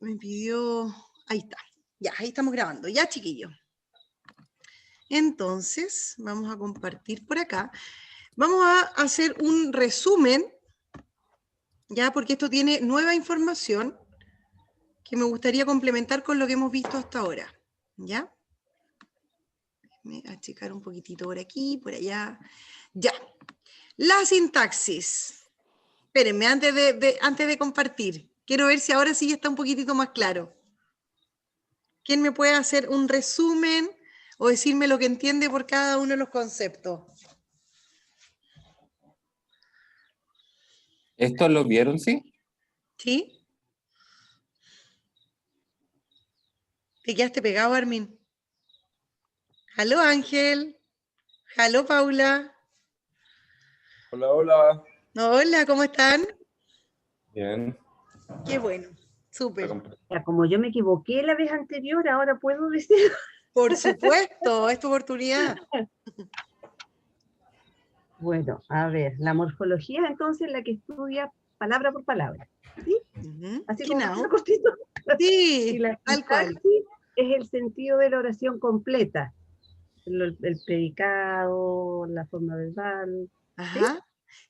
Me pidió... Ahí está. Ya, ahí estamos grabando. Ya, chiquillos. Entonces, vamos a compartir por acá. Vamos a hacer un resumen, ya, porque esto tiene nueva información que me gustaría complementar con lo que hemos visto hasta ahora. ¿Ya? Déjenme achicar un poquitito por aquí, por allá. Ya. La sintaxis. Espérenme, antes de compartir. Quiero ver si ahora sí ya está un poquitito más claro. ¿Quién me puede hacer un resumen o decirme lo que entiende por cada uno de los conceptos? ¿Esto lo vieron, sí? ¿Sí? ¿Te quedaste pegado, Armin? Aló, Ángel. Aló, Paula. Hola, hola. Hola, ¿cómo están? Bien. Qué bueno, súper. Ya, como yo me equivoqué la vez anterior, ahora puedo decir. Por supuesto, es tu oportunidad. Bueno, a ver, la morfología es entonces la que estudia palabra por palabra, ¿sí? Así como Genau. cortito. Y Sí, la tal cual. sintaxis es el sentido de la oración completa, el predicado, la forma verbal, ¿sí? Ajá.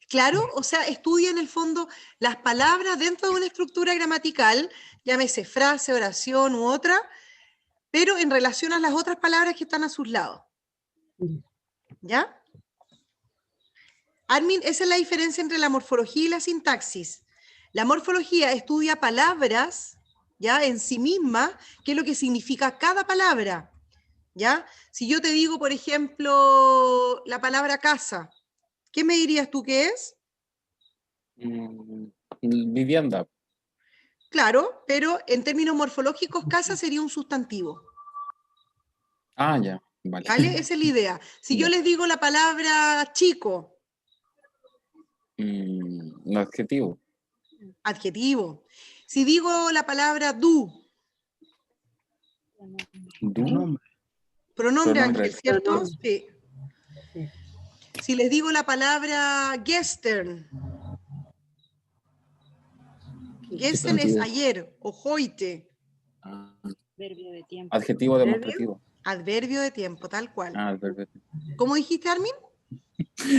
Claro, o sea, estudia en el fondo las palabras dentro de una estructura gramatical, llámese frase, oración u otra, pero en relación a las otras palabras que están a sus lados. ¿Ya? Armin, esa es la diferencia entre la morfología y la sintaxis. La morfología estudia palabras, ¿ya? En sí misma, qué es lo que significa cada palabra, ¿ya? Si yo te digo, por ejemplo, la palabra casa, ¿qué me dirías tú que es? Vivienda. Claro, pero en términos morfológicos, casa sería un sustantivo, Ah, ya. Vale. ¿vale? Esa es la idea. Si yo Ya. les digo la palabra chico, Un adjetivo. adjetivo. Si digo la palabra du, Du. pronombre Pronombre. Ángel, ¿cierto? Pronombre. Sí. Sí. Si les digo la palabra gestern, gestern es Sustantivo. ayer, o heute, Ah, Verbio de tiempo. adjetivo demostrativo. adverbio de tiempo, tal cual. Ah, adverbio. ¿Cómo dijiste, Armin?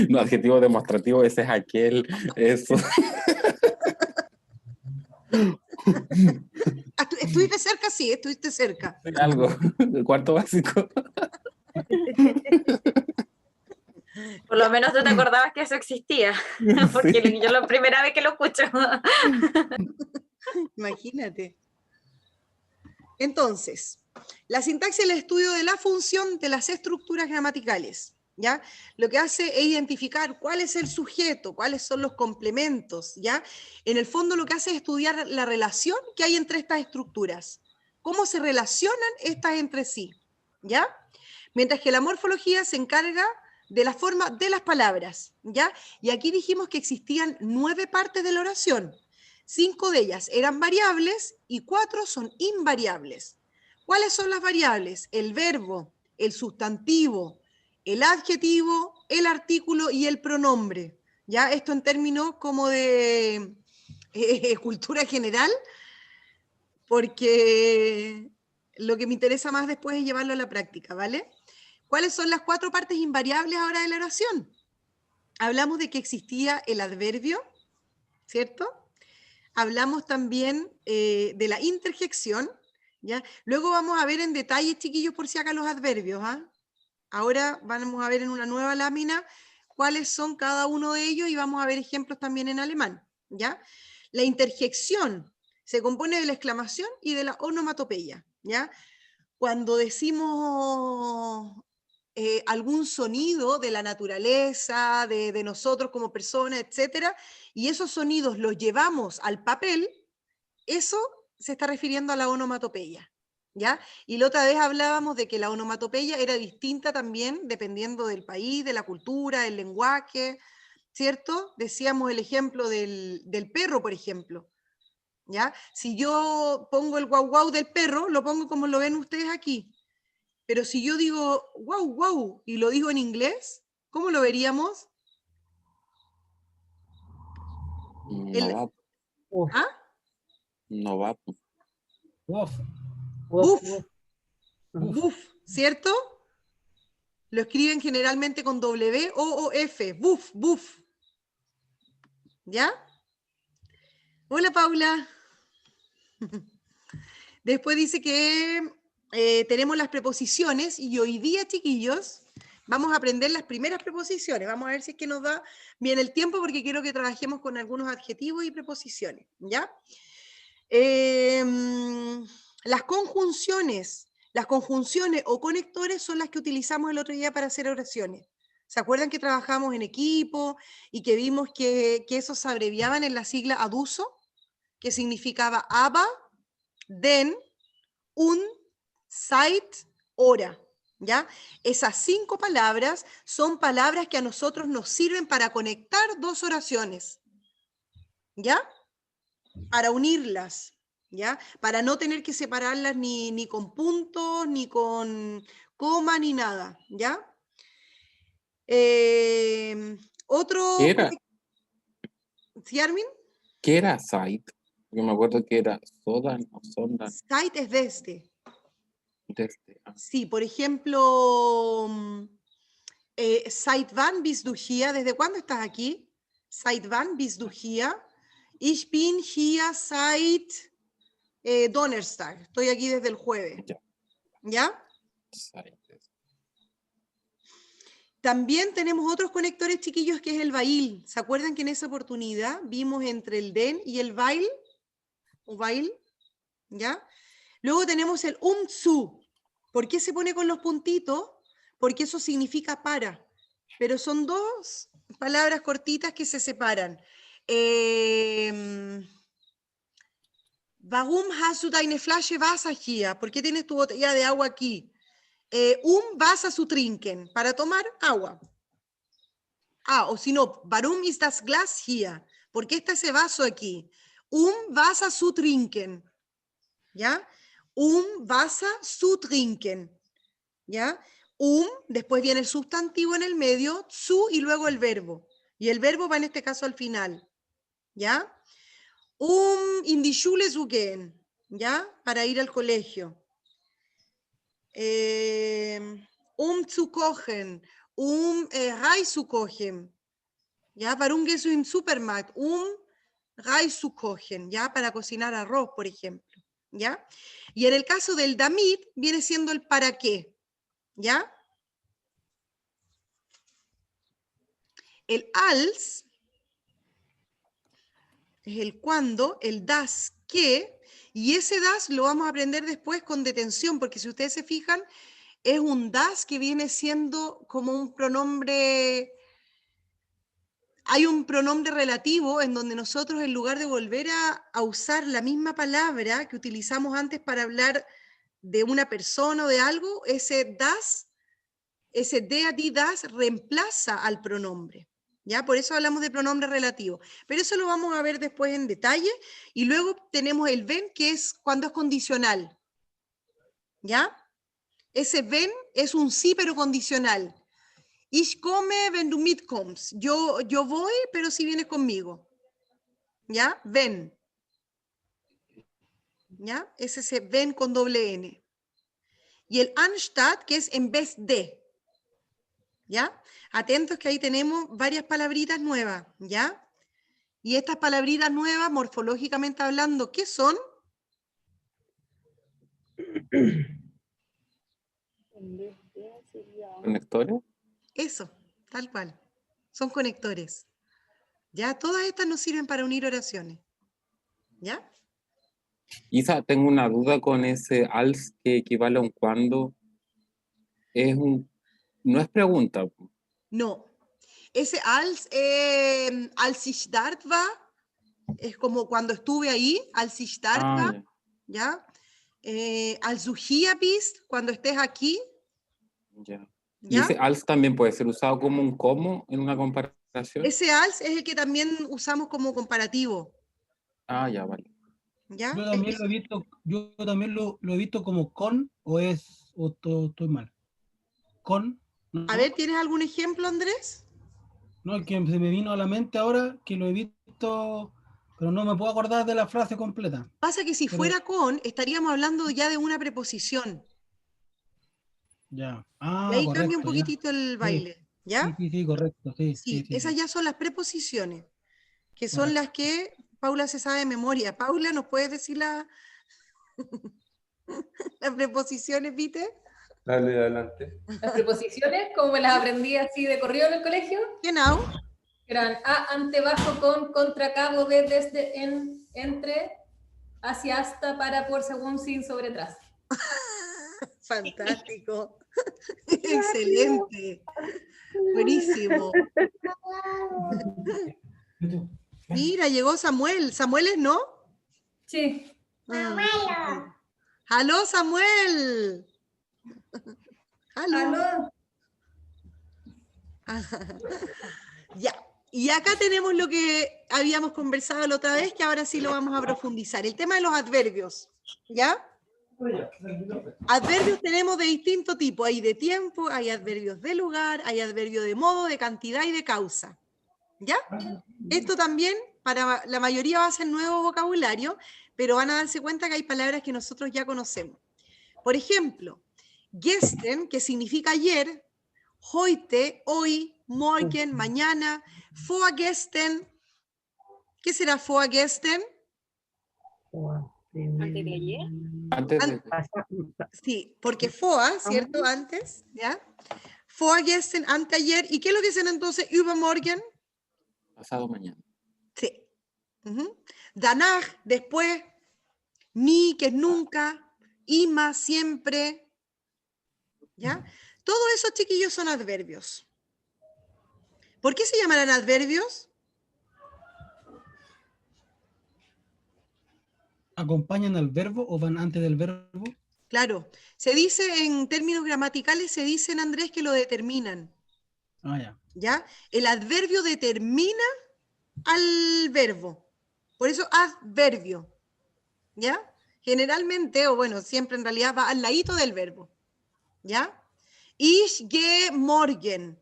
No, adjetivo demostrativo, ese es aquel, eso. Estuviste cerca, sí, estuviste cerca. Algo. El cuarto básico. Por lo menos tú te acordabas que eso existía, porque Sí. yo la primera vez que lo escucho. Imagínate. Entonces, la sintaxis es el estudio de la función de las estructuras gramaticales, ¿ya? Lo que hace es identificar cuál es el sujeto, cuáles son los complementos, ¿ya? En el fondo lo que hace es estudiar la relación que hay entre estas estructuras, cómo se relacionan estas entre sí, ¿ya? Mientras que la morfología se encarga de la forma de las palabras, ¿ya? Y aquí dijimos que existían 9 partes de la oración. 5 de ellas eran variables y 4 son invariables. ¿Cuáles son las variables? El verbo, el sustantivo, el adjetivo, el artículo y el pronombre. ¿Ya? Esto en términos como de cultura general, porque lo que me interesa más después es llevarlo a la práctica, ¿vale? ¿Cuáles son las 4 partes invariables ahora de la oración? Hablamos de que existía el adverbio, ¿cierto? Hablamos también de la interjección, ¿ya? Luego vamos a ver en detalle, chiquillos, por si acá los adverbios, ¿ah? Ahora vamos a ver en una nueva lámina cuáles son cada uno de ellos y vamos a ver ejemplos también en alemán, ¿ya? La interjección se compone de la exclamación y de la onomatopeya, ¿ya? Cuando decimos algún sonido de la naturaleza, de nosotros como personas, etcétera, y esos sonidos los llevamos al papel, eso se está refiriendo a la onomatopeya, ¿ya? Y la otra vez hablábamos de que la onomatopeya era distinta también dependiendo del país, de la cultura, del lenguaje, ¿cierto? Decíamos el ejemplo del perro, por ejemplo, ¿ya? Si yo pongo el guau guau del perro, lo pongo como lo ven ustedes aquí, pero si yo digo wow, wow, y lo digo en inglés, ¿cómo lo veríamos? No va. ¿Ah? No va. Wof. Buf. Uf. Buf, ¿cierto? Lo escriben generalmente con W o F. Buf, buf. ¿Ya? Hola, Paula. Después dice que tenemos las preposiciones y hoy día, chiquillos, vamos a aprender las primeras preposiciones. Vamos a ver si es que nos da bien el tiempo porque quiero que trabajemos con algunos adjetivos y preposiciones, ¿ya? Las conjunciones o conectores son las que utilizamos el otro día para hacer oraciones. ¿Se acuerdan que trabajamos en equipo y que vimos que esos se abreviaban en la sigla aduso? Que significaba aba, den, un, seit, hora. ¿Ya? Esas 5 palabras son palabras que a nosotros nos sirven para conectar dos oraciones. ¿Ya? Para unirlas. ¿Ya? Para no tener que separarlas ni con puntos, ni con coma, ni nada. ¿Ya? Otro... ¿Qué era? ¿Sí, Armin? ¿Qué era site? Yo me acuerdo que era Sodan o Sondan. Seit es desde. Desde, Sí, por ejemplo, seit wann bist du hier? ¿Desde cuándo estás aquí? Seit wann bist du hier? Ich bin hier seit Donnerstag. Estoy aquí desde el jueves. Ya. ¿Ya? Site. También tenemos otros conectores, chiquillos, que es el bail. ¿Se acuerdan que en esa oportunidad vimos entre el den y el bail? ¿O bail? ¿Ya? Luego tenemos el zu. ¿Por qué se pone con los puntitos? Porque eso significa para. Pero son dos palabras cortitas que se separan. Warum hast du deine Flasche Wasser hier? ¿Por qué tienes tu botella de agua aquí? Wasser zu trinken, para tomar agua. O si no, warum ist das Glas hier? ¿Por qué está ese vaso aquí? Wasser zu trinken. ¿Ya? Wasser zu trinken. ¿Ya? Después viene el sustantivo en el medio, zu y luego el verbo. Y el verbo va en este caso al final. ¿Ya? In die Schule zu gehen. ¿Ya? Para ir al colegio. Zu kochen. Reis zu kochen. ¿Ya? Warum gehst du im Supermarkt? Reis zu kochen. ¿Ya? Para cocinar arroz, por ejemplo. ¿Ya? Y en el caso del damit, viene siendo el para qué. ¿Ya? El als es el cuándo, el das qué, y ese das lo vamos a aprender después con detención, porque si ustedes se fijan, es un das que viene siendo como un pronombre. Hay un pronombre relativo en donde nosotros, en lugar de volver a usar la misma palabra que utilizamos antes para hablar de una persona o de algo, ese das, ese de a di das, reemplaza al pronombre. ¿Ya? Por eso hablamos de pronombre relativo. Pero eso lo vamos a ver después en detalle. Y luego tenemos el wenn, que es cuando es condicional. ¿Ya? Ese wenn es un sí, pero condicional. Ich komme, wenn du mitkommst. Yo voy, pero si vienes conmigo. ¿Ya? Wenn. ¿Ya? Es ese wenn con doble N. Y el anstatt, que es en vez de. ¿Ya? Atentos que ahí tenemos varias palabritas nuevas. ¿Ya? Y estas palabritas nuevas, morfológicamente hablando, ¿qué son? ¿Conectores? Eso, tal cual. Son conectores. ¿Ya? Todas estas nos sirven para unir oraciones. ¿Ya? Isa, tengo una duda con ese als que equivale a un cuando. No es pregunta. No. Ese als ich dort war, es como cuando estuve ahí, als ich dort war, ¿ya? Als du hier bist, cuando estés aquí. Ya. ¿Ya? ¿Y ese als también puede ser usado como un como en una comparación? Ese als es el que también usamos como comparativo. Ya, vale. ¿Ya? Yo también lo he visto como con o estoy mal. Con. ¿No? A ver, ¿tienes algún ejemplo, Andrés? No, el que se me vino a la mente ahora, que lo he visto pero no me puedo acordar de la frase completa. Pasa que si Pero- fuera con, estaríamos hablando ya de una preposición. Ya. Y Ah, ahí correcto. cambia un Ya. poquitito el baile, ¿ya? Sí, correcto. Sí, Sí, esas sí. ya son las preposiciones, que son Correcto. las que Paula se sabe de memoria. Paula, ¿nos puedes decir las preposiciones, viste? Dale, adelante. Las preposiciones, como me las aprendí así de corrido en el colegio, Genau. eran a, ante, bajo, con, contra, cabo, de, desde, en, entre, hacia, hasta, para, por, según, sin, sobre, tras. Fantástico. Excelente. Buenísimo. Mira, llegó Samuel. ¿Samuel es no? Sí. ¡Aló, Samuel! ¡Aló! Aló. Ya. Y acá tenemos lo que habíamos conversado la otra vez, que ahora sí lo vamos a profundizar. El tema de los adverbios. ¿Ya? Adverbios tenemos de distinto tipo. Hay de tiempo, hay adverbios de lugar, hay adverbios de modo, de cantidad y de causa. ¿Ya? Esto también, para la mayoría va a ser nuevo vocabulario, pero van a darse cuenta que hay palabras que nosotros ya conocemos. Por ejemplo, gestern, que significa ayer, heute, hoy, morgen, mañana, vorgestern. ¿Qué será vorgestern? ¿Antes de ayer? Antes de... Sí, porque foa, ¿cierto? Antes, ¿ya? Vorgestern, anteayer. ¿Y qué es lo que dicen entonces übermorgen? Pasado mañana. Sí. Ujú. Danach, después. Nie, que es nunca. Immer, siempre. ¿Ya? Todos esos chiquillos son adverbios. ¿Por qué se llamarán adverbios? ¿Acompañan al verbo o van antes del verbo? Claro. Se dice en términos gramaticales, se dicen, Andrés, que lo determinan. Ah, ya. ¿Ya? El adverbio determina al verbo. Por eso adverbio. ¿Ya? Generalmente, o bueno, siempre en realidad va al ladito del verbo. ¿Ya? Ich gehe morgen.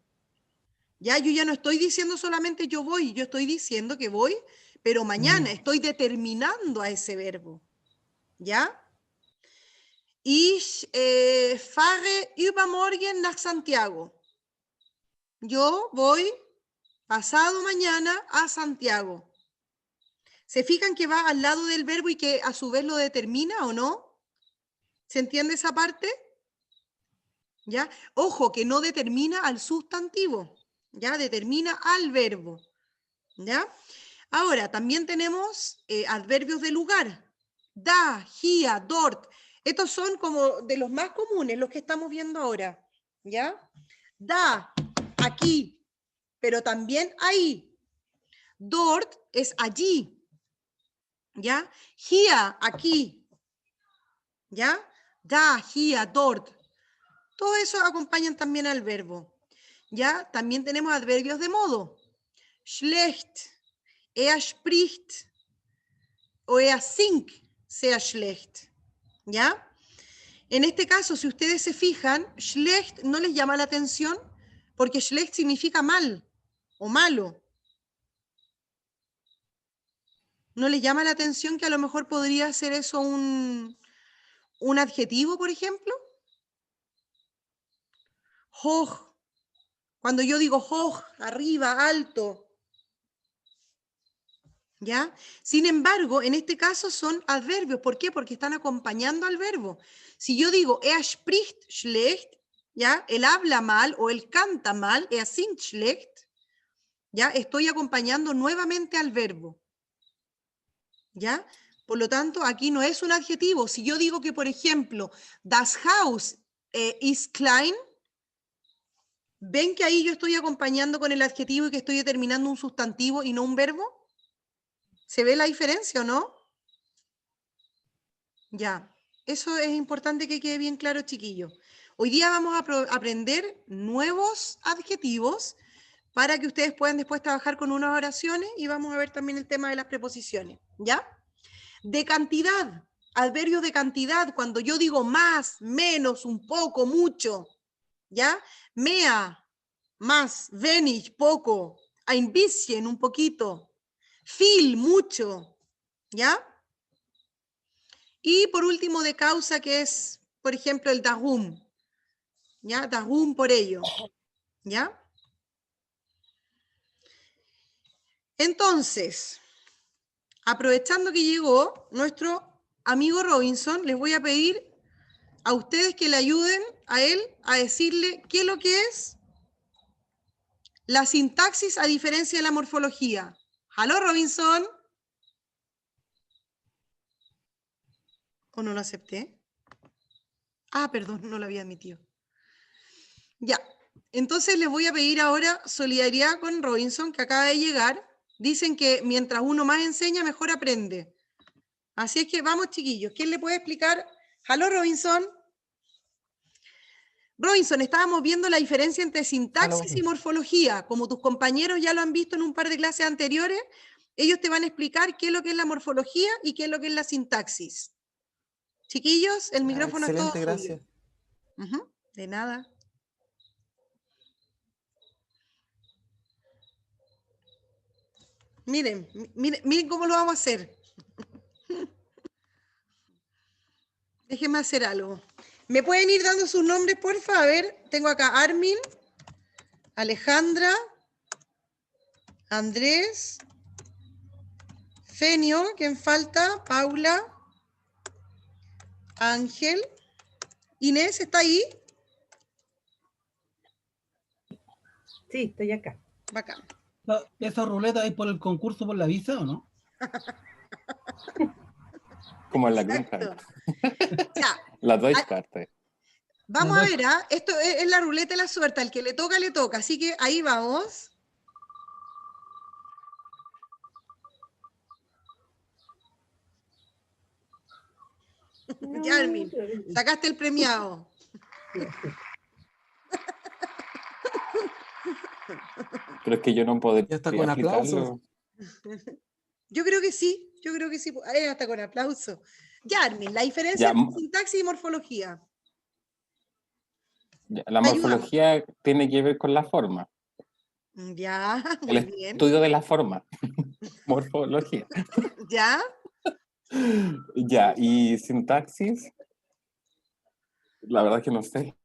¿Ya? Yo ya no estoy diciendo solamente yo voy, yo estoy diciendo que voy, pero mañana estoy determinando a ese verbo. ¿Ya? Ich fahre übermorgen nach Santiago. Yo voy pasado mañana a Santiago. ¿Se fijan que va al lado del verbo y que a su vez lo determina o no? ¿Se entiende esa parte? ¿Ya? Ojo, que no determina al sustantivo, ¿ya? Determina al verbo, ¿ya? Ahora, también tenemos adverbios de lugar. Da, hier, dort. Estos son como de los más comunes, los que estamos viendo ahora, ¿ya? Da, aquí, pero también ahí. Dort es allí, ¿ya? Hier, aquí, ¿ya? Da, hier, dort. Todo eso acompañan también al verbo, ¿ya? También tenemos adverbios de modo. Schlecht, er spricht, o er singt sehr schlecht, ¿ya? En este caso, si ustedes se fijan, schlecht no les llama la atención porque schlecht significa mal o malo. ¿No les llama la atención que a lo mejor podría ser eso un adjetivo, por ejemplo? Hoch. Cuando yo digo hoch, arriba, alto. ¿Ya? Sin embargo, en este caso son adverbios. ¿Por qué? Porque están acompañando al verbo. Si yo digo, er spricht schlecht, ¿ya? Él habla mal o él canta mal, er singt schlecht, ¿ya? Estoy acompañando nuevamente al verbo. ¿Ya? Por lo tanto, aquí no es un adjetivo. Si yo digo que, por ejemplo, das Haus ist klein, ¿ven que ahí yo estoy acompañando con el adjetivo y que estoy determinando un sustantivo y no un verbo? ¿Se ve la diferencia o no? Ya, eso es importante que quede bien claro, chiquillos. Hoy día vamos a aprender nuevos adjetivos para que ustedes puedan después trabajar con unas oraciones y vamos a ver también el tema de las preposiciones, ¿ya? De cantidad, adverbios de cantidad, cuando yo digo más, menos, un poco, mucho, ¿ya? Mehr, más, wenig, poco, ein bisschen, un poquito, Viel, mucho. ¿Ya? Y por último de causa, que es, por ejemplo, el darum. ¿Ya? Darum por ello. ¿Ya? Entonces, aprovechando que llegó nuestro amigo Robinson, les voy a pedir a ustedes que le ayuden a él a decirle qué es lo que es la sintaxis a diferencia de la morfología. ¿Aló, Robinson? ¿O no lo acepté? Ah, perdón, no lo había admitido. Ya, entonces les voy a pedir ahora solidaridad con Robinson, que acaba de llegar. Dicen que mientras uno más enseña, mejor aprende. Así es que vamos, chiquillos. ¿Quién le puede explicar? ¿Aló, Robinson? Robinson, estábamos viendo la diferencia entre sintaxis y morfología. Como tus compañeros ya lo han visto en un par de clases anteriores, ellos te van a explicar qué es lo que es la morfología y qué es lo que es la sintaxis. Chiquillos, el micrófono es todo Excelente, gracias. suyo. De nada. Miren, miren cómo lo vamos a hacer. Déjenme hacer algo. ¿Me pueden ir dando sus nombres, por favor? A ver, tengo acá Armin, Alejandra, Andrés, Fenio, ¿quién falta? Paula, Ángel, Inés, ¿está ahí? Sí, estoy acá. Bacán. ¿Esa ruleta es por el concurso por la visa o no? Como en la Green Exacto. Card. Ya, La Deutsche Karte. vamos a ver, esto es la ruleta de la suerte, al que le toca, así que ahí vamos. Ya, Armin, sacaste el premiado. Pero es que yo no podría Ya está con aplausos. explicarlo. Yo creo que sí, hasta con aplauso. Ya, Armin, la diferencia entre sintaxis y morfología. La morfología tiene que ver con la forma. Ya, muy bien. Estudio de la forma. Morfología. ¿Ya? Ya, y sintaxis, la verdad es que no sé.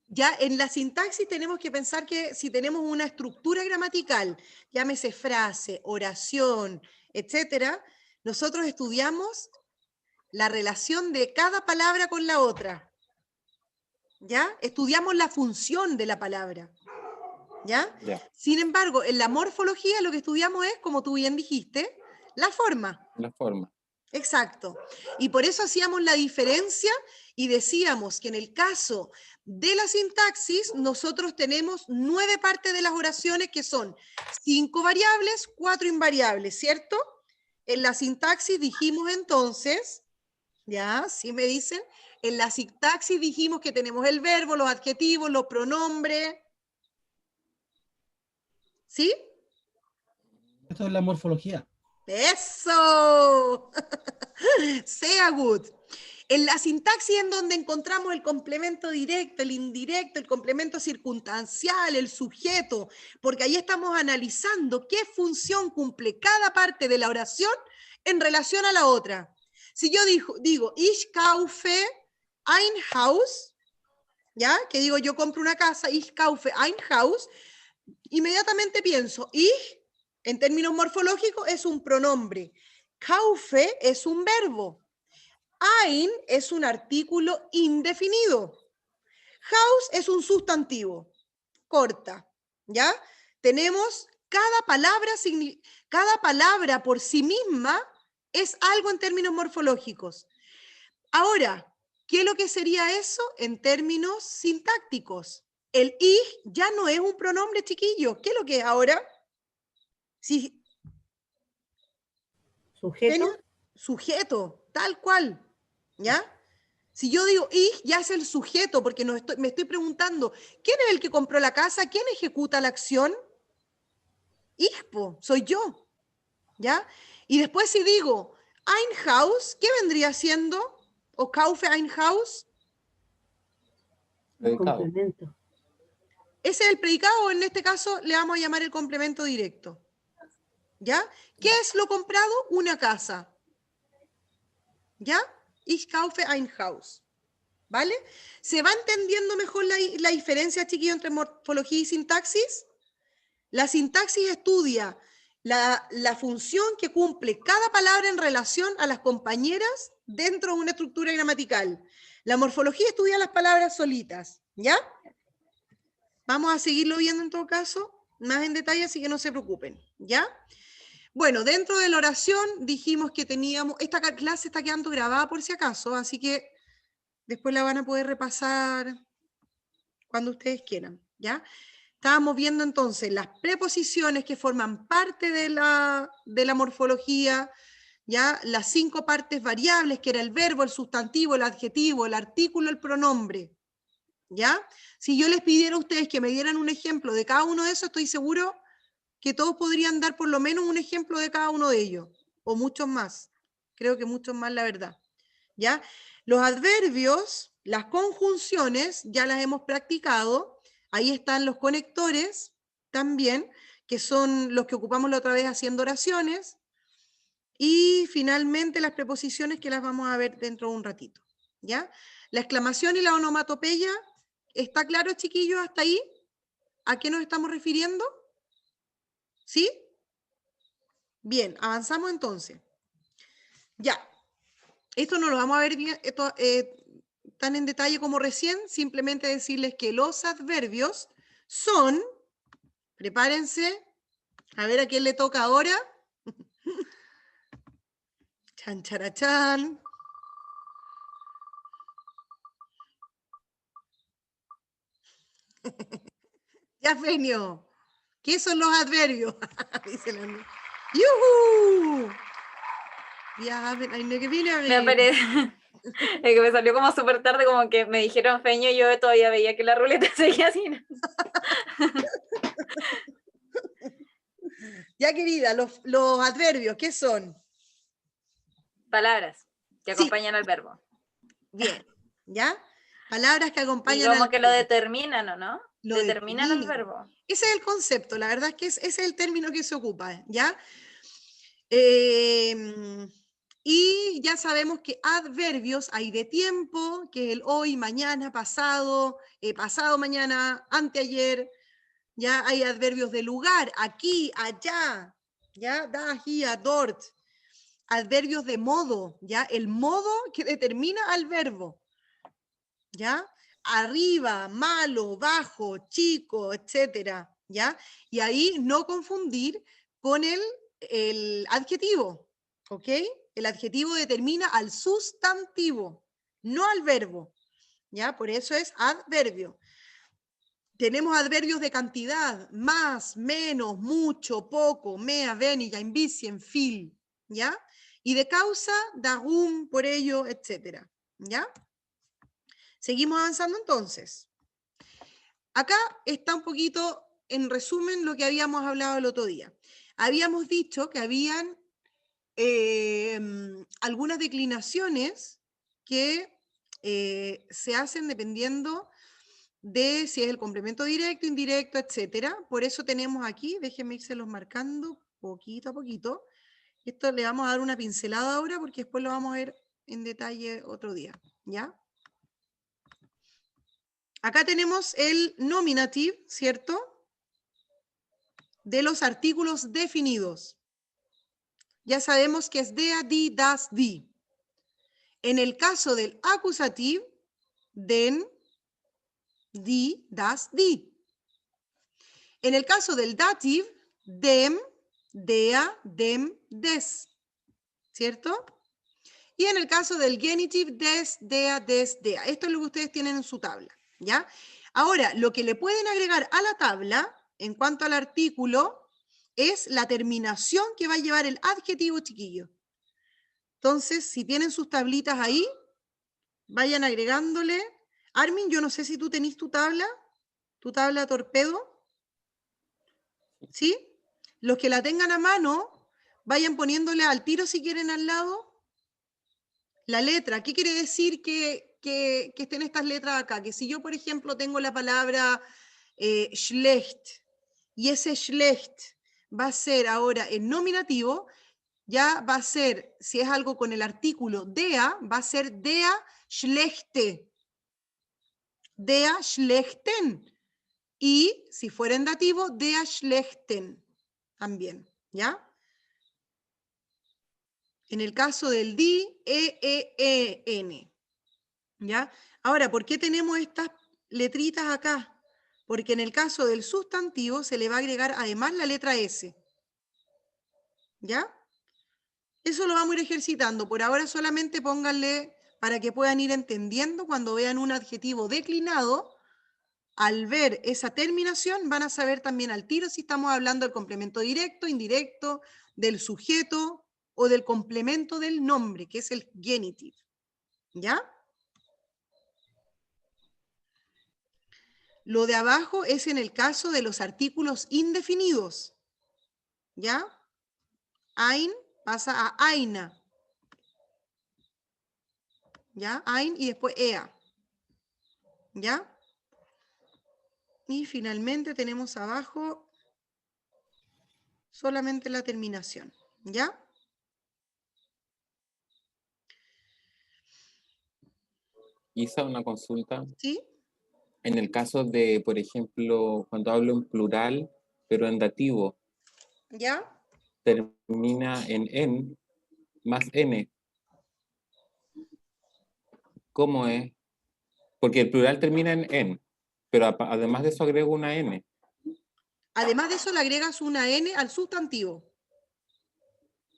Ya, en la sintaxis tenemos que pensar que si tenemos una estructura gramatical, llámese frase, oración, etcétera, nosotros estudiamos la relación de cada palabra con la otra. ¿Ya? Estudiamos la función de la palabra. ¿Ya? Ya. Sin embargo, en la morfología lo que estudiamos es, como tú bien dijiste, la forma. La forma. Exacto. Y por eso hacíamos la diferencia y decíamos que en el caso de la sintaxis, nosotros tenemos 9 partes de las oraciones que son 5 variables, 4 invariables, ¿cierto? En la sintaxis dijimos entonces, ya, sí me dicen, en la sintaxis dijimos que tenemos el verbo, los adjetivos, los pronombres. ¿Sí? Eso es la morfología. ¡Eso! Sea good. En la sintaxis en donde encontramos el complemento directo, el indirecto, el complemento circunstancial, el sujeto, porque ahí estamos analizando qué función cumple cada parte de la oración en relación a la otra. Si yo digo, ich kaufe ein Haus, ¿ya? Que digo, yo compro una casa, ich kaufe ein Haus, inmediatamente pienso, ich, en términos morfológicos, es un pronombre. Kaufe es un verbo. Ein es un artículo indefinido. Haus es un sustantivo. Corta. ¿Ya? Tenemos cada palabra por sí misma es algo en términos morfológicos. Ahora, ¿qué es lo que sería eso en términos sintácticos? El ich ya no es un pronombre, chiquillo. ¿Qué es lo que es ahora? Si, Sujeto. sujeto, tal cual. ¿Ya? Si yo digo ich, ya es el sujeto, porque me estoy preguntando, ¿quién es el que compró la casa? ¿Quién ejecuta la acción? Ich, soy yo. ¿Ya? Y después si digo ein Haus, ¿qué vendría siendo? ¿O kaufe ein Haus? Predicado. Complemento. Ese es el predicado, o en este caso le vamos a llamar el complemento directo. ¿Ya? ¿Qué es lo comprado? Una casa. ¿Ya? Ich kaufe ein Haus. ¿Vale? ¿Se va entendiendo mejor la diferencia, chiquillos, entre morfología y sintaxis? La sintaxis estudia la función que cumple cada palabra en relación a las compañeras dentro de una estructura gramatical. La morfología estudia las palabras solitas, ¿ya? Vamos a seguirlo viendo en todo caso, más en detalle, así que no se preocupen, ¿ya? Bueno, dentro de la oración dijimos que teníamos, esta clase está quedando grabada por si acaso, así que después la van a poder repasar cuando ustedes quieran, ¿ya? Estábamos viendo entonces las preposiciones que forman parte de la morfología, ¿ya? Las 5 partes variables, que era el verbo, el sustantivo, el adjetivo, el artículo, el pronombre, ¿ya? Si yo les pidiera a ustedes que me dieran un ejemplo de cada uno de esos, estoy seguro que todos podrían dar por lo menos un ejemplo de cada uno de ellos, o muchos más. Creo que muchos más, la verdad, ¿ya? Los adverbios, las conjunciones, ya las hemos practicado. Ahí están los conectores también, que son los que ocupamos la otra vez haciendo oraciones. Y finalmente las preposiciones, que las vamos a ver dentro de un ratito, ¿ya? La exclamación y la onomatopeya, ¿está claro, chiquillos, hasta ahí? ¿A qué nos estamos refiriendo? ¿Sí? Bien, avanzamos entonces. Ya. Esto no lo vamos a ver bien, tan en detalle como recién, simplemente decirles que los adverbios son, prepárense, a ver a quién le toca ahora. Chan, charachán. Ya, Fenio, ¿qué son los adverbios? Dice la niña. ¡Yuhu! Ya, ay, que viene a Me ver. aparece. Es que me salió como súper tarde, como que me dijeron feño y yo todavía veía que la ruleta seguía así. Ya, querida, los adverbios, ¿qué son? Palabras que Sí. acompañan al verbo. Bien, ¿ya? Palabras que Y acompañan como al que lo verbo. determinan, ¿o no? Lo Determinan el determinan. verbo. Ese es el concepto, la verdad es que ese es el término que se ocupa, ¿ya? Y ya sabemos que adverbios hay de tiempo, que es el hoy, mañana, pasado, pasado mañana, anteayer. Ya hay adverbios de lugar, aquí, allá, ya, da, hier, dort. Adverbios de modo, ya, el modo que determina al verbo, ya, arriba, malo, bajo, chico, etcétera, ya. Y ahí no confundir con el adjetivo, ¿ok? El adjetivo determina al sustantivo, no al verbo, ¿ya? Por eso es adverbio. Tenemos adverbios de cantidad, más, menos, mucho, poco, mehr, weniger, ein bisschen, viel, ¿ya? Y de causa, darum, por ello, etcétera, ¿ya? Seguimos avanzando entonces. Acá está un poquito, en resumen, lo que habíamos hablado el otro día. Habíamos dicho que habían algunas declinaciones que se hacen dependiendo de si es el complemento directo, indirecto, etcétera. Por eso tenemos aquí, déjenme irselos marcando poquito a poquito. Esto le vamos a dar una pincelada ahora porque después lo vamos a ver en detalle otro día, ¿ya? Acá tenemos el nominative, ¿cierto? De los artículos definidos. Ya sabemos que es der, die, das, die. En el caso del acusativo, den, die, das, die. En el caso del dative, dem, der, dem, des. ¿Cierto? Y en el caso del genitive, des, der, des, dea. Esto es lo que ustedes tienen en su tabla, ¿ya? Ahora, lo que le pueden agregar a la tabla, en cuanto al artículo, es la terminación que va a llevar el adjetivo, chiquillo. Entonces, si tienen sus tablitas ahí, vayan agregándole. Armin, yo no sé si tú tenés tu tabla torpedo. ¿Sí? Los que la tengan a mano, vayan poniéndole al tiro si quieren al lado la letra. ¿Qué quiere decir que estén estas letras acá? Que si yo, por ejemplo, tengo la palabra schlecht, y ese schlecht va a ser ahora en nominativo, ya va a ser, si es algo con el artículo der, va a ser der schlechte. Der schlechten. Y si fuera en dativo, der schlechten también, ¿ya? En el caso del die, E-E-E-N, ¿ya? Ahora, ¿por qué tenemos estas letritas acá? Porque en el caso del sustantivo se le va a agregar además la letra S, ¿ya? Eso lo vamos a ir ejercitando. Por ahora solamente pónganle para que puedan ir entendiendo cuando vean un adjetivo declinado. Al ver esa terminación van a saber también al tiro si estamos hablando del complemento directo, indirecto, del sujeto o del complemento del nombre, que es el genitive. ¿Ya? Lo de abajo es en el caso de los artículos indefinidos. ¿Ya? Ein pasa a eine. ¿Ya? Ein y después ea. ¿Ya? Y finalmente tenemos abajo solamente la terminación. ¿Ya? Hice una consulta. ¿Sí? En el caso de, por ejemplo, cuando hablo en plural, pero en dativo, ¿Ya? termina en más n. ¿Cómo es? Porque el plural termina en, pero además de eso agrego una n. Además de eso le agregas una N al sustantivo.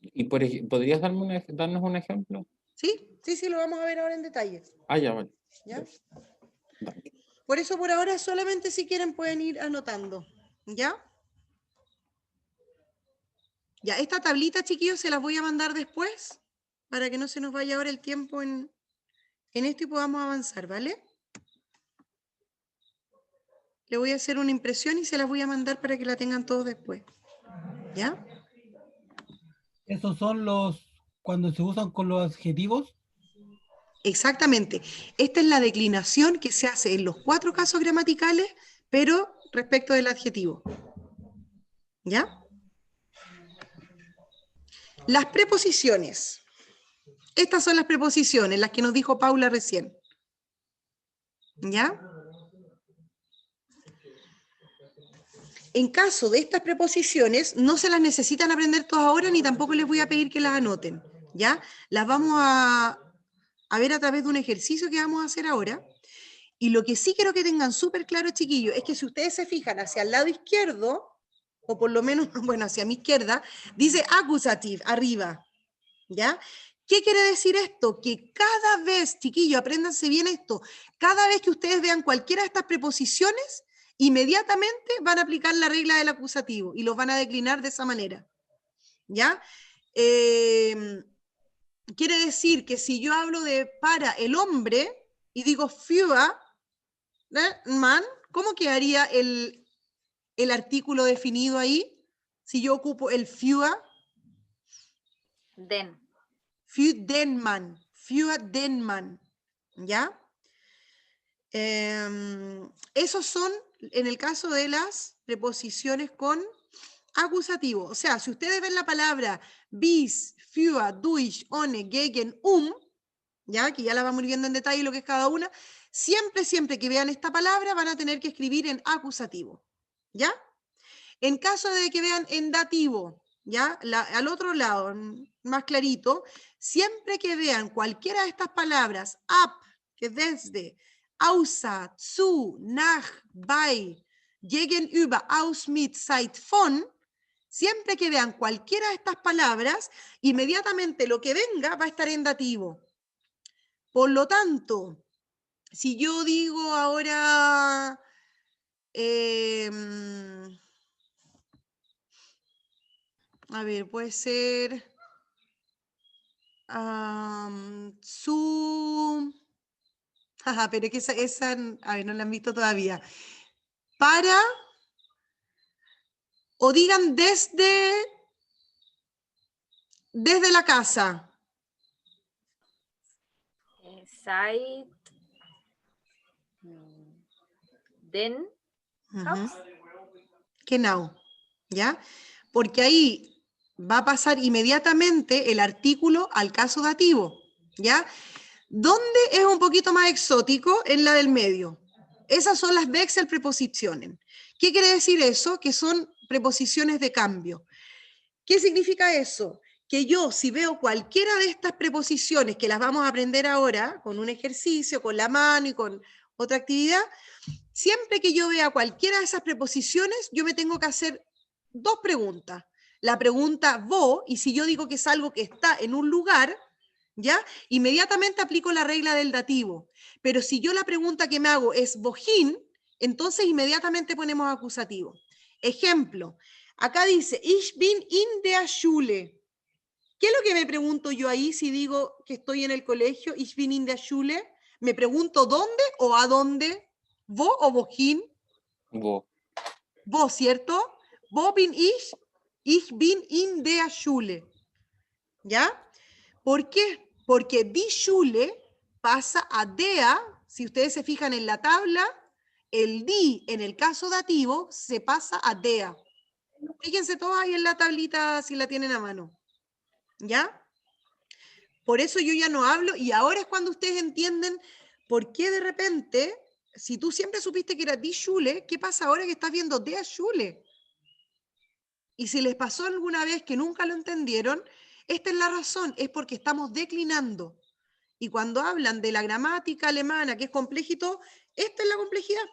Y ¿podrías darnos un ejemplo? ¿Sí? Sí, lo vamos a ver ahora en detalle. Ah, ya, vale. ¿Ya? Dale. Por eso por ahora solamente si quieren pueden ir anotando. ¿Ya? Ya, esta tablita, chiquillos, se las voy a mandar después para que no se nos vaya ahora el tiempo en esto y podamos avanzar, ¿vale? Le voy a hacer una impresión y se las voy a mandar para que la tengan todos después. ¿Ya? Esos son cuando se usan con los adjetivos. Exactamente. Esta es la declinación que se hace en los 4 casos gramaticales, pero respecto del adjetivo. ¿Ya? Las preposiciones. Estas son las preposiciones, las que nos dijo Paula recién. ¿Ya? En caso de estas preposiciones, no se las necesitan aprender todas ahora, ni tampoco les voy a pedir que las anoten. ¿Ya? Las vamos a ver a través de un ejercicio que vamos a hacer ahora. Y lo que sí quiero que tengan súper claro, chiquillos, es que si ustedes se fijan hacia el lado izquierdo, o por lo menos, bueno, hacia mi izquierda, dice accusative, arriba. ¿Ya? ¿Qué quiere decir esto? Que cada vez, chiquillos, apréndanse bien esto, cada vez que ustedes vean cualquiera de estas preposiciones, inmediatamente van a aplicar la regla del acusativo y los van a declinar de esa manera. ¿Ya? Quiere decir que si yo hablo de para el hombre y digo für man, ¿cómo quedaría el artículo definido ahí? Si yo ocupo el für, Den. für den Mann, ¿ya? Esos son, en el caso de las preposiciones con acusativo. O sea, si ustedes ven la palabra bis, für, durch, ohne, gegen, ¿ya? Que ya la vamos viendo en detalle lo que es cada una, siempre que vean esta palabra van a tener que escribir en acusativo, ¿ya? En caso de que vean en dativo, ¿ya? Al otro lado, más clarito, siempre que vean cualquiera de estas palabras, ab, que desde, außer, zu, nach, bei, gegenüber, aus, mit, seit, von, siempre que vean cualquiera de estas palabras, inmediatamente lo que venga va a estar en dativo. Por lo tanto, si yo digo ahora... a ver, puede ser su... Ajá, pero es que esa, a ver, no la han visto todavía. Para, o digan desde la casa. Seit den Haus. Genau, ¿ya? Porque ahí va a pasar inmediatamente el artículo al caso dativo, ¿ya? ¿Dónde es un poquito más exótico? En la del medio. Esas son las Bexel preposiciones. ¿Qué quiere decir eso? Que son preposiciones de cambio. ¿Qué significa eso? Que yo, si veo cualquiera de estas preposiciones, que las vamos a aprender ahora, con un ejercicio, con la mano y con otra actividad, siempre que yo vea cualquiera de esas preposiciones, yo me tengo que hacer dos preguntas. La pregunta wo, y si yo digo que es algo que está en un lugar, ¿ya? Inmediatamente aplico la regla del dativo. Pero si yo la pregunta que me hago es wohin, entonces inmediatamente ponemos acusativo. Ejemplo, acá dice, ich bin in der Schule. ¿Qué es lo que me pregunto yo ahí si digo que estoy en el colegio? Ich bin in der Schule. ¿Me pregunto dónde o a dónde? ¿Wo o wohin? Wo. Wo, ¿cierto? Wo bin ich? Ich bin in der Schule. ¿Ya? ¿Por qué? Porque die Schule pasa a der. Si ustedes se fijan en la tabla, el die en el caso dativo se pasa a der. Fíjense todos ahí en la tablita si la tienen a mano. ¿Ya? Por eso yo ya no hablo, y ahora es cuando ustedes entienden por qué de repente, si tú siempre supiste que era die Schule, ¿qué pasa ahora que estás viendo der Schule? Y si les pasó alguna vez que nunca lo entendieron, esta es la razón, es porque estamos declinando. Y cuando hablan de la gramática alemana, que es complejito, esta es la complejidad.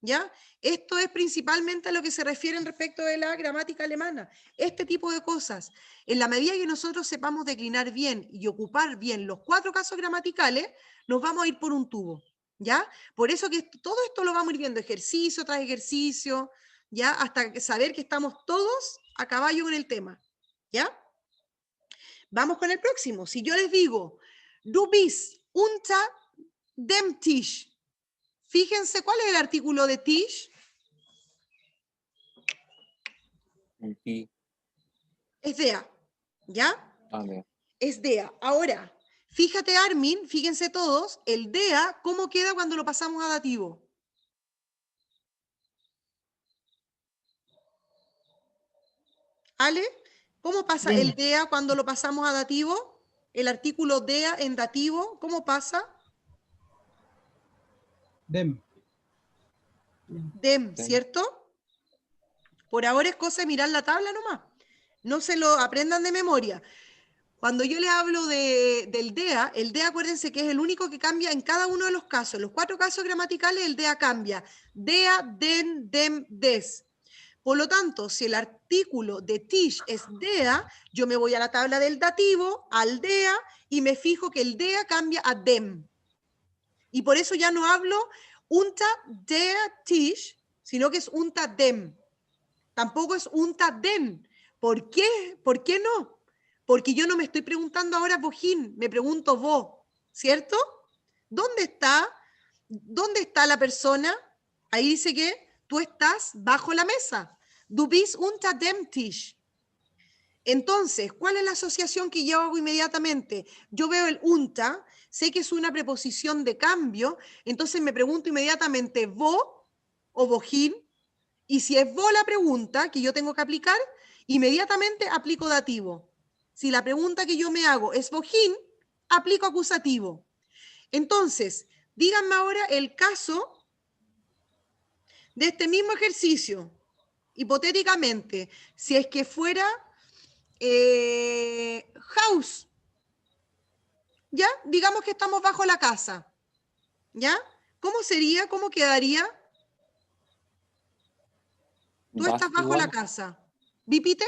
¿Ya? Esto es principalmente a lo que se refiere respecto de la gramática alemana. Este tipo de cosas. En la medida que nosotros sepamos declinar bien y ocupar bien los 4 casos gramaticales, nos vamos a ir por un tubo. ¿Ya? Por eso que todo esto lo vamos a ir viendo ejercicio tras ejercicio, ¿ya? Hasta saber que estamos todos a caballo con el tema. ¿Ya? Vamos con el próximo. Si yo les digo, du bist unter dem Tisch. Fíjense, ¿cuál es el artículo de Tisch? Y, Es dea, ¿ya? dale. Es dea. Ahora, fíjate Armin, fíjense todos, el dea, ¿cómo queda cuando lo pasamos a dativo? ¿Ale? ¿Cómo pasa Dea. el dea cuando lo pasamos a dativo? El artículo dea en dativo, ¿cómo pasa? Dem. Dem, ¿cierto? Por ahora es cosa de mirar la tabla nomás. No se lo aprendan de memoria. Cuando yo les hablo del DEA, el DEA acuérdense que es el único que cambia en cada uno de los casos. Los 4 casos gramaticales el DEA cambia. DEA, den, dem, des. Por lo tanto, si el artículo de Tisch es DEA, yo me voy a la tabla del dativo, al DEA, y me fijo que el DEA cambia a dem. Y por eso ya no hablo unter der Tisch, sino que es unter dem. Tampoco es unter den. ¿Por qué? ¿Por qué no? Porque yo no me estoy preguntando ahora wohin, me pregunto wo, ¿cierto? ¿Dónde está? ¿Dónde está la persona? Ahí dice que tú estás bajo la mesa. Du bist unter dem Tisch. Entonces, ¿cuál es la asociación que yo hago inmediatamente? Yo veo el unter, sé que es una preposición de cambio, entonces me pregunto inmediatamente wo o wohin, y si es wo la pregunta que yo tengo que aplicar, inmediatamente aplico dativo. Si la pregunta que yo me hago es wohin, aplico acusativo. Entonces, díganme ahora el caso de este mismo ejercicio. Hipotéticamente, si es que fuera house, ¿ya? Digamos que estamos bajo la casa, ¿ya? ¿Cómo sería? ¿Cómo quedaría? Tú Das estás bajo la igual, casa. ¿Bipite?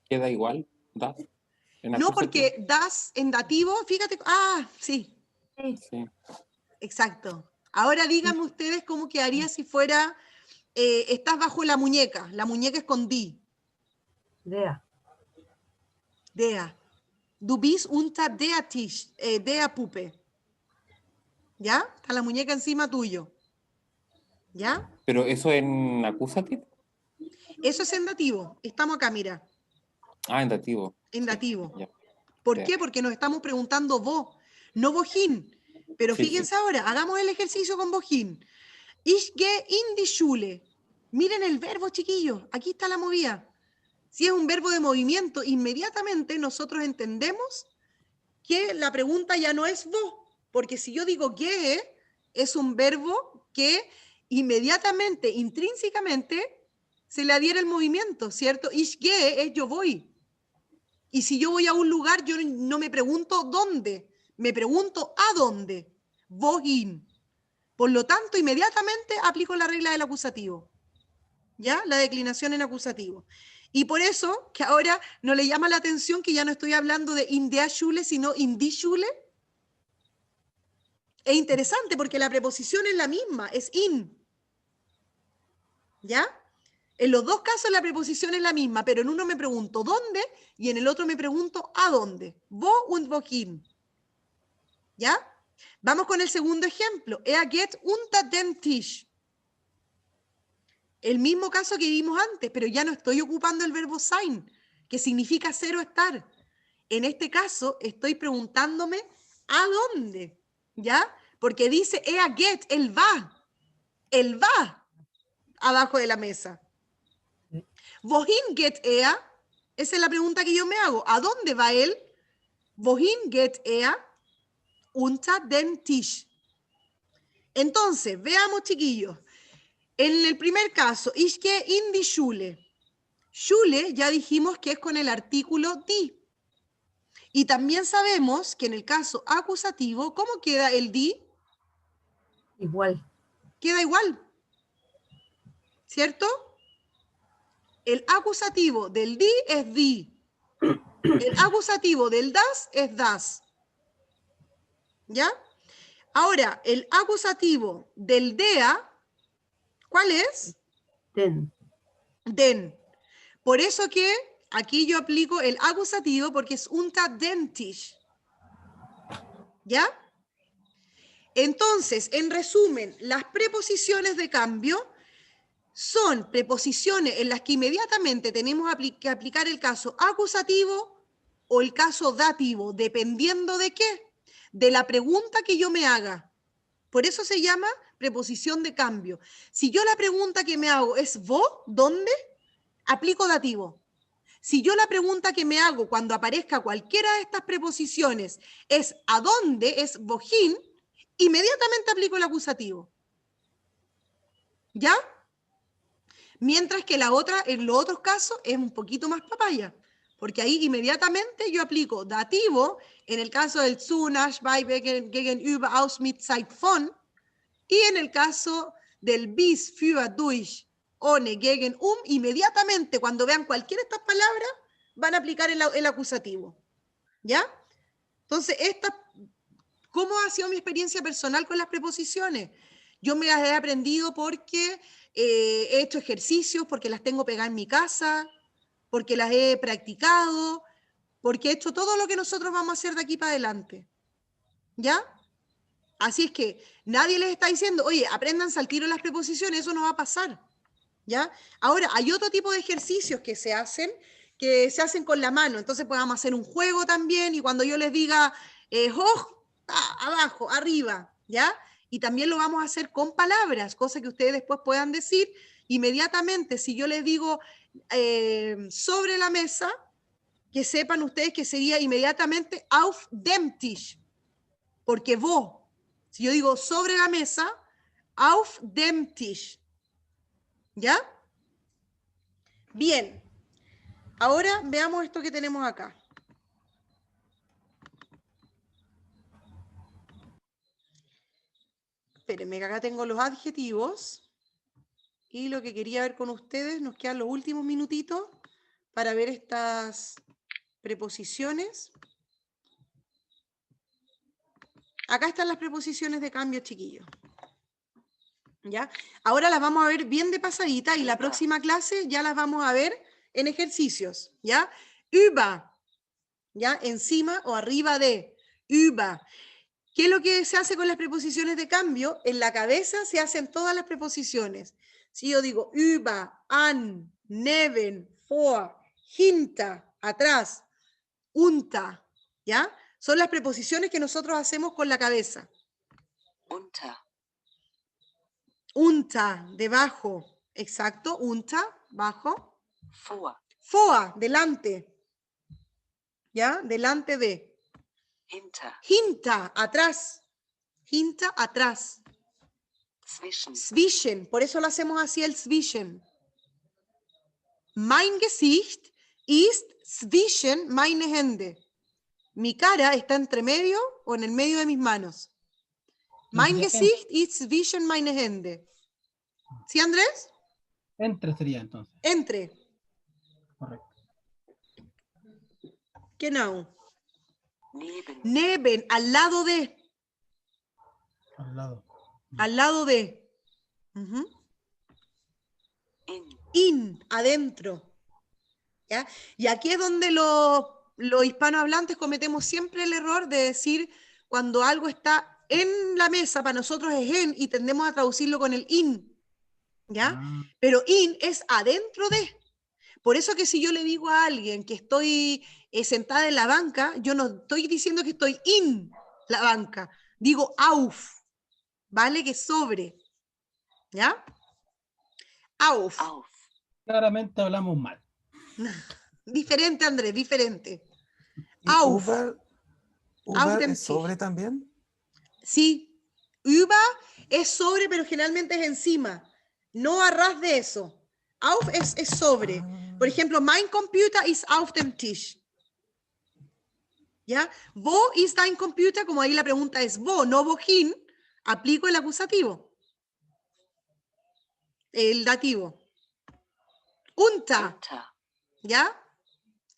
queda igual, das. En No, acusativo. porque das en dativo, fíjate. Ah, sí, Sí. exacto. Ahora díganme ustedes cómo quedaría si fuera, estás bajo la muñeca es con di, Dea. dea. Du bist unter der Tisch, der Puppe. ¿Ya? Está la muñeca encima tuyo. ¿Ya? Pero eso en acusativo. Eso es en dativo. Estamos acá, mira, Ah, en dativo. en dativo. Ya. ¿Por Ya. qué? Porque nos estamos preguntando wo, no wohin. Pero Sí, fíjense sí. ahora, hagamos el ejercicio con wohin. Ich gehe in die Schule. Miren el verbo, chiquillos. Aquí está la movida. Si es un verbo de movimiento, inmediatamente nosotros entendemos que la pregunta ya no es vos, porque si yo digo gehe, es un verbo que inmediatamente, intrínsecamente, se le adhiere el movimiento, ¿cierto? Ich gehe es yo voy. Y si yo voy a un lugar, yo no me pregunto dónde, me pregunto a dónde. Wohin. Por lo tanto, inmediatamente aplico la regla del acusativo. ¿Ya? La declinación en acusativo. Y por eso, que ahora no le llama la atención que ya no estoy hablando de in der Schule, sino in die Schule. Es interesante porque la preposición es la misma, es in. ¿Ya? En los dos casos la preposición es la misma, pero en uno me pregunto dónde y en el otro me pregunto a dónde. Wo und wohin. ¿Ya? Vamos con el segundo ejemplo. Er geht unter den Tisch. El mismo caso que vimos antes, pero ya no estoy ocupando el verbo sein, que significa ser o estar. En este caso estoy preguntándome a dónde, ¿ya? Porque dice er geht, él va abajo de la mesa. Wohin geht er? Esa es la pregunta que yo me hago. ¿A dónde va él? Wohin geht er? Unter den Tisch. Entonces, veamos, chiquillos. En el primer caso, ich gehe in die Schule. Schule ya dijimos que es con el artículo die. Y también sabemos que en el caso acusativo, ¿cómo queda el die? Igual. Queda igual. ¿Cierto? El acusativo del die es die. El acusativo del das es das. ¿Ya? Ahora, el acusativo del dea, ¿cuál es? Den. Den. Por eso que aquí yo aplico el acusativo porque es unter den Tisch. ¿Ya? Entonces, en resumen, las preposiciones de cambio son preposiciones en las que inmediatamente tenemos que aplicar el caso acusativo o el caso dativo, dependiendo de qué, de la pregunta que yo me haga. Por eso se llama preposición de cambio. Si yo la pregunta que me hago es ¿vos? ¿Dónde? Aplico dativo. Si yo la pregunta que me hago cuando aparezca cualquiera de estas preposiciones es ¿a dónde? Es wohin, inmediatamente aplico el acusativo. ¿Ya? Mientras que la otra, en los otros casos, es un poquito más papaya. Porque ahí inmediatamente yo aplico dativo, en el caso del zu, nach, bei, gegenüber, aus, mit, seit, von, y en el caso del bis, für, durch, ohne, gegen, inmediatamente cuando vean cualquiera de estas palabras, van a aplicar el acusativo. ¿Ya? Entonces, ¿cómo ha sido mi experiencia personal con las preposiciones? Yo me las he aprendido porque he hecho ejercicios, porque las tengo pegadas en mi casa, porque las he practicado, porque he hecho todo lo que nosotros vamos a hacer de aquí para adelante. ¿Ya? Así es que nadie les está diciendo, oye, aprendan al tiro las preposiciones, eso no va a pasar. ¿Ya? Ahora, hay otro tipo de ejercicios que se hacen con la mano. Entonces podemos hacer un juego también y cuando yo les diga, hoch, abajo, arriba, ¿ya? Y también lo vamos a hacer con palabras, cosa que ustedes después puedan decir inmediatamente. Si yo les digo sobre la mesa, que sepan ustedes que sería inmediatamente auf dem Tisch, porque vos, si yo digo sobre la mesa, auf dem Tisch. ¿Ya? Bien. Ahora veamos esto que tenemos acá. Espérenme, que acá tengo los adjetivos. Y lo que quería ver con ustedes, nos quedan los últimos minutitos para ver estas preposiciones. Acá están las preposiciones de cambio, chiquillos. ¿Ya? Ahora las vamos a ver bien de pasadita y la próxima clase ya las vamos a ver en ejercicios, ¿ya? Über, ¿ya? Encima o arriba de, über. ¿Qué es lo que se hace con las preposiciones de cambio? En la cabeza se hacen todas las preposiciones. Si yo digo über, an, neben, vor, hinter, atrás, unter, ¿ya? Son las preposiciones que nosotros hacemos con la cabeza. Unter. Unter, debajo, exacto, unter, bajo. Vor. Vor, delante. ¿Ya? Delante de. Hinter. Hinter, atrás. Hinter, atrás. Zwischen. Zwischen, por eso lo hacemos así el zwischen. Mein Gesicht ist zwischen meine Hände. Mi cara está entre medio o en el medio de mis manos. Mein Sería Gesicht ist zwischen meine Hände. ¿Sí, Andrés? Entre sería entonces. Entre. Correcto. Genau. Neben. Neben, al lado de. Al lado. Al lado de. Ujú. In. In, adentro. ¿Ya? Y aquí es donde los hispanohablantes cometemos siempre el error de decir cuando algo está en la mesa, para nosotros es en, y tendemos a traducirlo con el in. ¿Ya? Ah, Pero in es adentro de. Por eso que si yo le digo a alguien que estoy sentada en la banca, yo no estoy diciendo que estoy in la banca, digo auf, ¿vale? Que sobre. ¿Ya? Auf. Auf. claramente hablamos mal. Diferente, Andrés, diferente. ¿Y Auf. Uber dem es sobre Tisch. también? Sí, über es sobre, pero generalmente es encima. No a ras de eso. Auf es sobre. Por ejemplo, mein Computer ist auf dem Tisch. ¿Ya? Wo ist dein Computer? Como ahí la pregunta es wo, no wohin, aplico el acusativo. El dativo. Unter, Unter. ¿ya?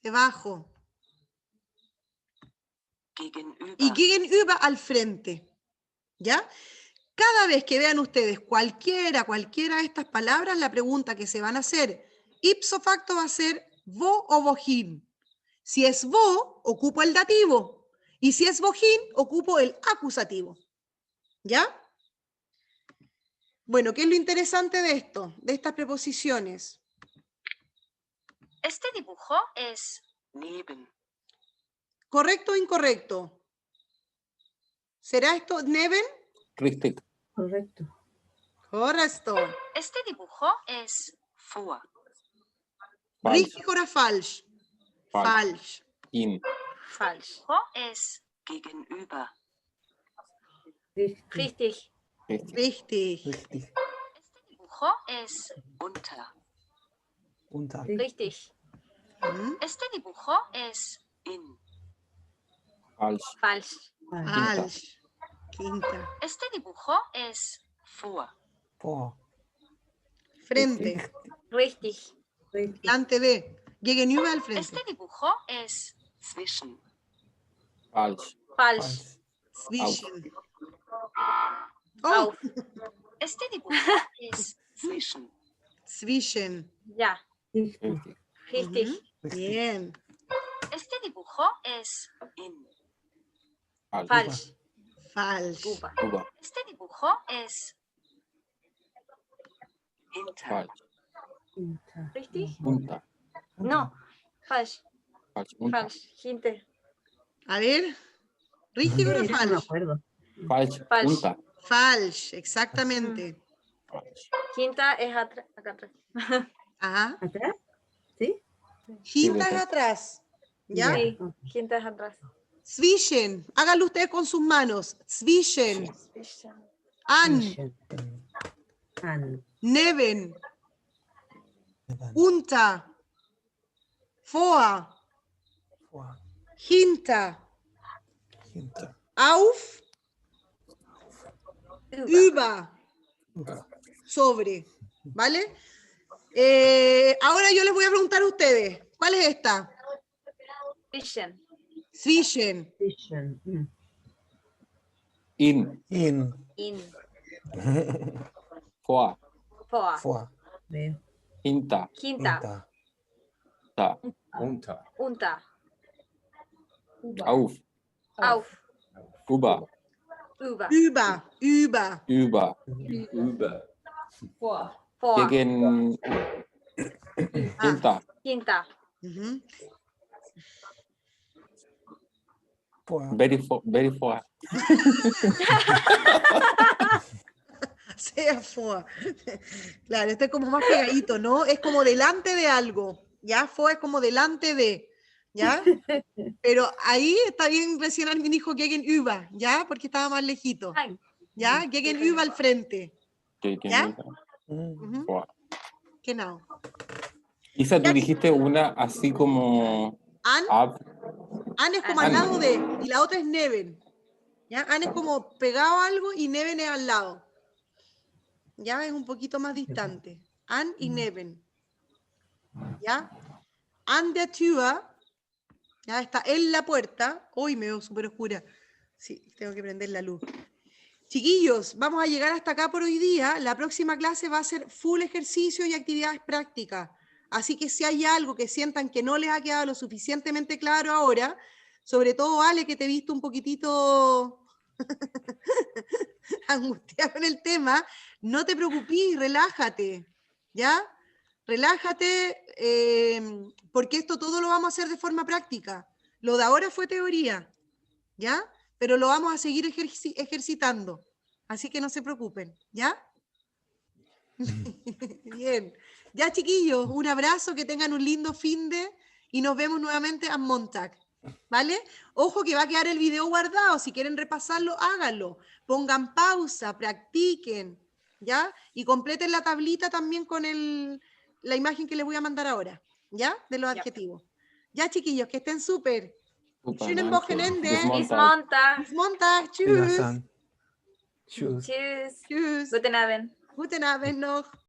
Debajo. Gegenüber. Y gegenüber al frente. ¿Ya? Cada vez que vean ustedes cualquiera de estas palabras, la pregunta que se van a hacer ipso facto va a ser wo o wohin. Si es wo, ocupo el dativo. Y si es wohin, ocupo el acusativo. ¿Ya? Bueno, ¿qué es lo interesante de esto? De estas preposiciones. Este dibujo es Neben. ¿Correcto o incorrecto? ¿Será esto neben? Richtig. Correcto. Correcto. Este dibujo es Vor. Falsch. Richtig oder falsch? Falsch. In. falsch. Es Gegenüber. Richtig. richtig. Richtig. Richtig. Richtig. Este dibujo es Unter. Unter. richtig. ¿Mm? Este dibujo es In. Falsch. falsch. Falsch. Quinta. Este dibujo es Vor. Vor. Frente. richtig. Richtig. Delante de. Gegenüber al frente. Este dibujo es Zwischen. Falsch. falsch. Falsch. Zwischen. Oh, Auf. Este dibujo es Zwischen. zwischen. ya. Richtig. Richtig. Richtig. Richtig. Bien. Este dibujo es In. Falsch. falsch. Falsch. Uber. Über. Este dibujo es Hinter. Falsch. Hinter. richtig. Unter. No. Falsch. Falsch. Unter. Falsch. Hinter. A ver. ¿Richtig o Sí, no me falsch? acuerdo. Falsch. Falsch. Unter. Falsch, exactamente. Falsch. Hinter es atrás. Acá atrás. Ajá. ¿Atrás? ¿Sí? Hinter es verdad. atrás. ¿Ya? Sí. Ok. Hinter es atrás. Zwischen. Háganlo ustedes con sus manos. Zwischen. An. Zwischen. An. Neben. Neben. Unter. Vor. Vor. Hinter. Hinter. Auf. Über. Über. Sobre. ¿Vale? Ahora yo les voy a preguntar a ustedes. ¿Cuál es esta? Zwischen. Zwischen. Zwischen. In. In. In. Vor. Vor. Vor. Veo. Hinter. Hinter. Hinter. Da. Unter. Unter. Auf. Auf. Über. Über. Über. Über. Über. Über. Vor. Vor. Gegen. Hinter. Hinter. Ujú. Vor. Very vor. Sea vor. Claro, este es como más pegadito, ¿no? Es como delante de algo. Ya, fue como delante de, ¿ya? Pero ahí está bien recién alguien dijo gegenüber, ¿ya? Porque estaba más lejito, Ay, ¿ya? Gegenüber al frente, ¿ya? Mm. Ujú, genau. Isa, tú Ya, dijiste una así como An, ab, An es como al An. lado de, y la otra es Neven, ¿ya? An es como pegado a algo y Neven es al lado, ¿ya? Es un poquito más distante. An y Neven, ¿ya? An der Tür, ya está en la puerta. Uy, me veo súper oscura. Sí, tengo que prender la luz. Chiquillos, vamos a llegar hasta acá por hoy día. La próxima clase va a ser full ejercicio y actividades prácticas. Así que si hay algo que sientan que no les ha quedado lo suficientemente claro ahora, sobre todo Ale, que te he visto un poquitito angustiado con el tema, no te preocupes, relájate, ¿ya? Relájate, porque esto todo lo vamos a hacer de forma práctica. Lo de ahora fue teoría, ¿ya? Pero lo vamos a seguir ejercitando. Así que no se preocupen, ¿ya? Bien. Ya, chiquillos, un abrazo, que tengan un lindo finde y nos vemos nuevamente a Montag, ¿vale? Ojo que va a quedar el video guardado. Si quieren repasarlo, háganlo. Pongan pausa, practiquen, ¿ya? Y completen la tablita también con la imagen que les voy a mandar ahora, ¿ya? De los Ya. adjetivos. Ya, chiquillos, que estén súper. Super, Schönen danke. Wochenende. Bis Bis Montag. Montag. Bis Montag. Tschüss. Wiedersehen. Tschüss. Tschüss. Tschüss. Guten Abend. Guten Abend noch.